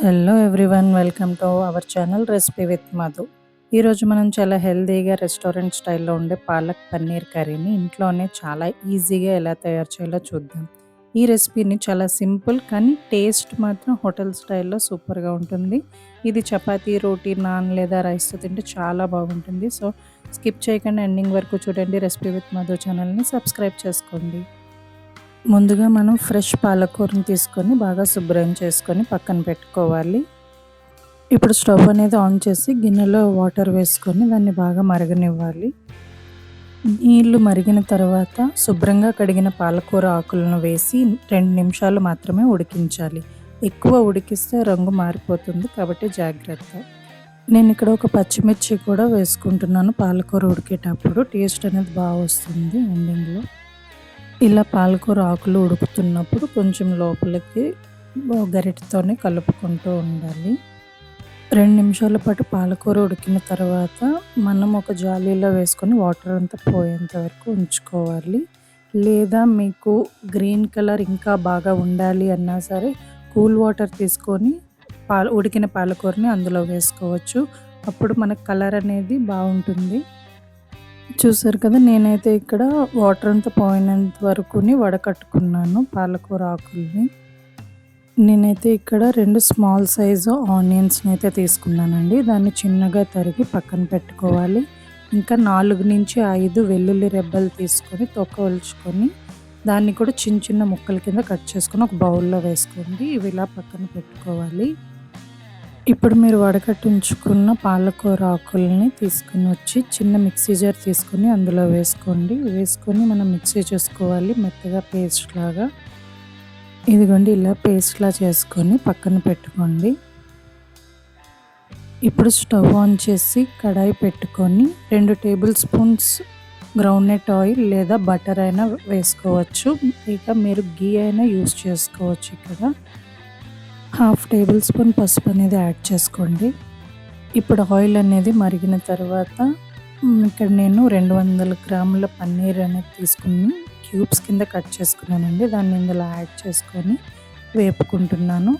Hello everyone, welcome to our channel recipe with Madhu. ఈరోజు మనం చాలా హెల్తీగా రెస్టారెంట్ స్టైల్లో ఉండే పాలక్ పన్నీర్ కర్రీని ఇంట్లోనే చాలా ఈజీగా ఎలా తయారు చేయాలో చూద్దాం. ఈ రెసిపీని చాలా సింపుల్ కానీ టేస్ట్ మాత్రం హోటల్ స్టైల్లో సూపర్గా ఉంటుంది. ఇది చపాతీ, రోటీ, నాన్ లేదా రైస్తో తింటే చాలా బాగుంటుంది. సో స్కిప్ చేయకుండా ఎండింగ్ వరకు చూడండి. రెసిపీ విత్ మధు ఛానల్ని సబ్స్క్రైబ్ చేసుకోండి. ముందుగా మనం ఫ్రెష్ పాలకూరని తీసుకొని బాగా శుభ్రం చేసుకొని పక్కన పెట్టుకోవాలి. ఇప్పుడు స్టవ్ అనేది ఆన్ చేసి గిన్నెలో వాటర్ వేసుకొని దాన్ని బాగా మరగనివ్వాలి. నీళ్లు మరిగిన తర్వాత శుభ్రంగా కడిగిన పాలకూర ఆకులను వేసి 2 నిమిషాలు మాత్రమే ఉడికించాలి. ఎక్కువ ఉడికిస్తే రంగు మారిపోతుంది కాబట్టి జాగ్రత్త. నేను ఇక్కడ ఒక పచ్చిమిర్చి కూడా వేసుకుంటున్నాను. పాలకూర ఉడికేటప్పుడు టేస్ట్ అనేది బాగా వస్తుంది ఎండింగ్లో. ఇలా పాలకూర ఆకులు ఉడుకుతున్నప్పుడు కొంచెం లోపలికి గరిటెతోనే కలుపుకుంటూ ఉండాలి. 2 నిమిషాల పాటు పాలకూర ఉడికిన తర్వాత మనం ఒక జాలీలో వేసుకొని వాటర్ అంతా పోయేంత వరకు ఉంచుకోవాలి. లేదా మీకు గ్రీన్ కలర్ ఇంకా బాగా ఉండాలి అన్నా సరే కూల్ వాటర్ తీసుకొని ఉడికిన పాలకూరని అందులో వేసుకోవచ్చు. అప్పుడు మనకు కలర్ అనేది బాగుంటుంది. చూసారు కదా, నేనైతే ఇక్కడ వాటర్ అంతా పోయినంత వరకుని వడకట్టుకున్నాను పాలకూర ఆకుల్ని. నేనైతే ఇక్కడ 2 స్మాల్ సైజు ఆనియన్స్ని అయితే తీసుకున్నానండి. దాన్ని చిన్నగా తరిగి పక్కన పెట్టుకోవాలి. ఇంకా 4 నుంచి 5 వెల్లుల్లి రెబ్బలు తీసుకొని తొక్క ఒలుచుకొని దాన్ని కూడా చిన్న చిన్న ముక్కల కింద కట్ చేసుకొని ఒక బౌల్లో వేసుకోండి. ఇవి ఇలా పక్కన పెట్టుకోవాలి. ఇప్పుడు మీరు వడకట్టించుకున్న పాలకూర ఆకుల్ని తీసుకుని వచ్చి చిన్న మిక్సీ జార్ తీసుకొని అందులో వేసుకోండి. వేసుకొని మనం మిక్సీ చేసుకోవాలి మెత్తగా పేస్ట్ లాగా. ఇదిగోండి, ఇలా పేస్ట్లా చేసుకొని పక్కన పెట్టుకోండి. ఇప్పుడు స్టవ్ ఆన్ చేసి కడాయి పెట్టుకొని 2 టేబుల్ స్పూన్స్ గ్రౌండ్నట్ ఆయిల్ లేదా బటర్ అయినా వేసుకోవచ్చు. ఇక మీరు గీ అయినా యూస్ చేసుకోవచ్చు. ఇక్కడ 1/2 టేబుల్ స్పూన్ పసుపు అనేది యాడ్ చేసుకోండి. ఇప్పుడు ఆయిల్ అనేది మరిగిన తర్వాత ఇక్కడ నేను 200 గ్రాముల పన్నీర్ అనేది తీసుకుని క్యూబ్స్ కింద కట్ చేసుకున్నానండి. దాన్ని ఇందులో యాడ్ చేసుకొని వేపుకుంటున్నాను.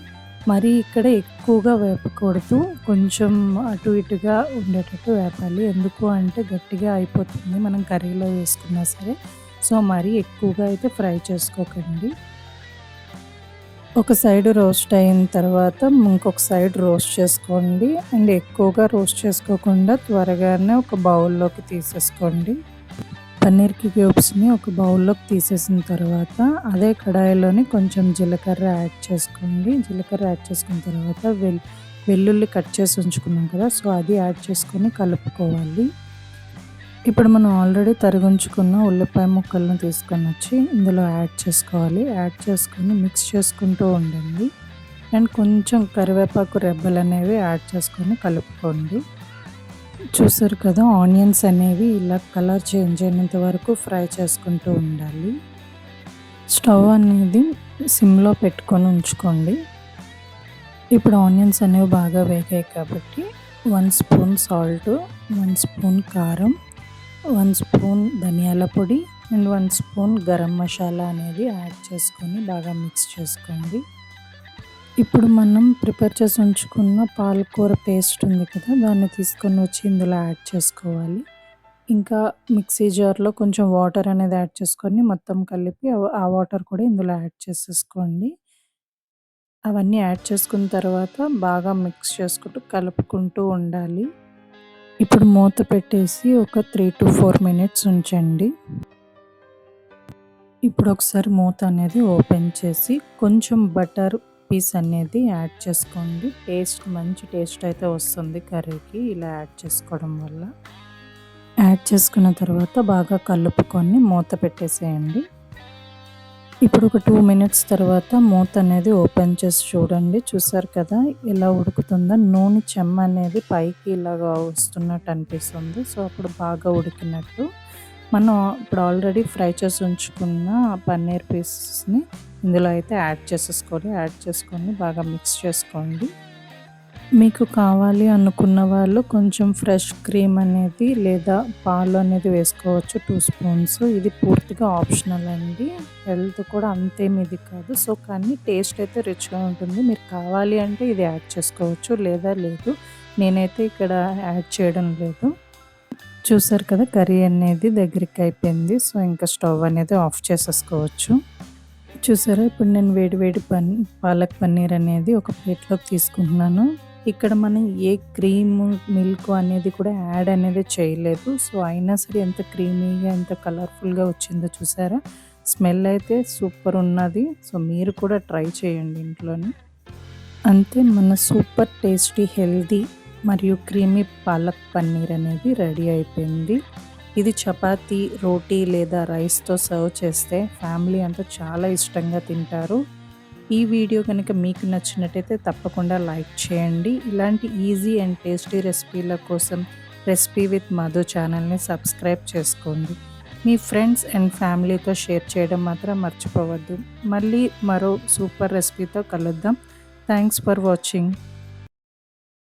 మరి ఇక్కడ ఎక్కువగా వేపకూడదు, కొంచెం అటు ఇటుగా ఉండేటట్టు వేపాలి. ఎందుకు అంటే గట్టిగా అయిపోతుంది మనం కర్రీలో వేసుకున్నా సరే. సో మరీ ఎక్కువగా అయితే ఫ్రై చేసుకోకండి. ఒక సైడ్ రోస్ట్ అయిన తర్వాత ఇంకొక సైడ్ రోస్ట్ చేసుకోండి. అండ్ ఎక్కువగా రోస్ట్ చేసుకోకుండా త్వరగానే ఒక బౌల్లోకి తీసేసుకోండి. పన్నీర్కి క్యూబ్స్ని ఒక బౌల్లోకి తీసేసిన తర్వాత అదే కడాయిలోని కొంచెం జీలకర్ర యాడ్ చేసుకోండి. జీలకర్ర యాడ్ చేసుకున్న తర్వాత వెల్లుల్లి కట్ చేసి ఉంచుకున్నాం కదా, సో అది యాడ్ చేసుకొని కలుపుకోవాలి. ఇప్పుడు మనం ఆల్రెడీ తరిగించుకున్న ఉల్లిపాయ ముక్కలను తీసుకొని వచ్చి ఇందులో యాడ్ చేసుకోవాలి. యాడ్ చేసుకొని మిక్స్ చేసుకుంటూ ఉండండి. అండ్ కొంచెం కరివేపాకు రెబ్బలు అనేవి యాడ్ చేసుకొని కలుపుకోండి. చూసారు కదా, ఆనియన్స్ అనేవి ఇలా కలర్ చేంజ్ అయినంత వరకు ఫ్రై చేసుకుంటూ ఉండాలి. స్టవ్ అనేది సిమ్లో పెట్టుకొని ఉంచుకోండి. ఇప్పుడు ఆనియన్స్ అనేవి బాగా వేగాయి కాబట్టి 1 స్పూన్ సాల్ట్, 1 స్పూన్ కారం, 1 స్పూన్ ధనియాల పొడి అండ్ 1 స్పూన్ గరం మసాలా అనేది యాడ్ చేసుకొని బాగా మిక్స్ చేసుకోండి. ఇప్పుడు మనం ప్రిపేర్ చేసి ఉంచుకున్న పాలకూర పేస్ట్ ఉంది కదా, దాన్ని తీసుకొని వచ్చి ఇందులో యాడ్ చేసుకోవాలి. ఇంకా మిక్సీ జార్లో కొంచెం వాటర్ అనేది యాడ్ చేసుకొని మొత్తం కలిపి ఆ వాటర్ కూడా ఇందులో యాడ్ చేసేసుకోండి. అవన్నీ యాడ్ చేసుకున్న తర్వాత బాగా మిక్స్ చేసుకుంటూ కలుపుకుంటూ ఉండాలి. ఇప్పుడు మూత పెట్టేసి ఒక 3 to 4 మినిట్స్ ఉంచండి. ఇప్పుడు ఒకసారి మూత అనేది ఓపెన్ చేసి కొంచెం బటర్ పీస్ అనేది యాడ్ చేసుకోండి. మంచి టేస్ట్ అయితే వస్తుంది కర్రీకి ఇలా యాడ్ చేసుకోవడం వల్ల. యాడ్ చేసుకున్న తర్వాత బాగా కలుపుకొని మూత పెట్టేసేయండి. ఇప్పుడు ఒక 2 మినిట్స్ తర్వాత మూత అనేది ఓపెన్ చేసి చూడండి. చూసారు కదా ఎలా ఉడుకుతుందో, నూనె చెమ్మ అనేది పైకి ఇలాగా వస్తున్నట్టు అనిపిస్తుంది. సో అప్పుడు బాగా ఉడికినట్టు. మనం ఇప్పుడు ఆల్రెడీ ఫ్రై చేసి ఉంచుకున్న పన్నీర్ పీసెస్ని ఇందులో అయితే యాడ్ చేసేసుకోవాలి. యాడ్ చేసుకొని బాగా మిక్స్ చేసుకోండి. మీకు కావాలి అనుకున్న వాళ్ళు కొంచెం ఫ్రెష్ క్రీమ్ అనేది లేదా పాలు అనేది వేసుకోవచ్చు 2 స్పూన్స్. ఇది పూర్తిగా ఆప్షనల్ అండి. హెల్త్ కూడా అంతేమి ఇది కాదు. సో, కానీ టేస్ట్ అయితే రిచ్‌గా ఉంటుంది. మీరు కావాలి అంటే ఇది యాడ్ చేసుకోవచ్చు లేదా లేదు. నేనైతే ఇక్కడ యాడ్ చేయడం లేదు. చూసారు కదా కర్రీ అనేది దగ్గరికి అయిపోయింది. సో, ఇంకా స్టవ్ అనేది ఆఫ్ చేసేసుకోవచ్చు. చూసారా ఇప్పుడు నేను వేడి వేడి పాలక్ పన్నీర్ అనేది ఒక ప్లేట్‌లోకి తీసుకుంటున్నాను. ఇక్కడ మనం ఏ క్రీము, మిల్క్ అనేది కూడా యాడ్ అనేది చేయలేదు. సో, అయినా సరే ఎంత క్రీమీగా, ఎంత కలర్‌ఫుల్‌గా వచ్చిందో చూసారా? స్మెల్ అయితే సూపర్ ఉన్నది. సో, మీరు కూడా ట్రై చేయండి ఇంట్లోని. అంతే మన సూపర్ టేస్టీ, హెల్తీ మరియు క్రీమీ పాలక్ పన్నీర్ అనేది రెడీ అయిపోయింది. ఇది చపాతీ, రోటీ లేదా రైస్‌తో సర్వ్ చేస్తే ఫ్యామిలీ అంతా చాలా ఇష్టంగా తింటారు. ఈ వీడియో కనుక మీకు నచ్చినట్టయితే తప్పకుండా లైక్ చేయండి. ఇలాంటి ఈజీ అండ్ టేస్టీ రెసిపీల కోసం రెసిపీ విత్ మధు ఛానల్‌ని సబ్స్క్రైబ్ చేసుకోండి. మీ ఫ్రెండ్స్ అండ్ ఫ్యామిలీతో షేర్ చేయడం మాత్రం మర్చిపోవద్దు. మళ్ళీ మరో సూపర్ రెసిపీతో కలుద్దాం. Thanks for watching.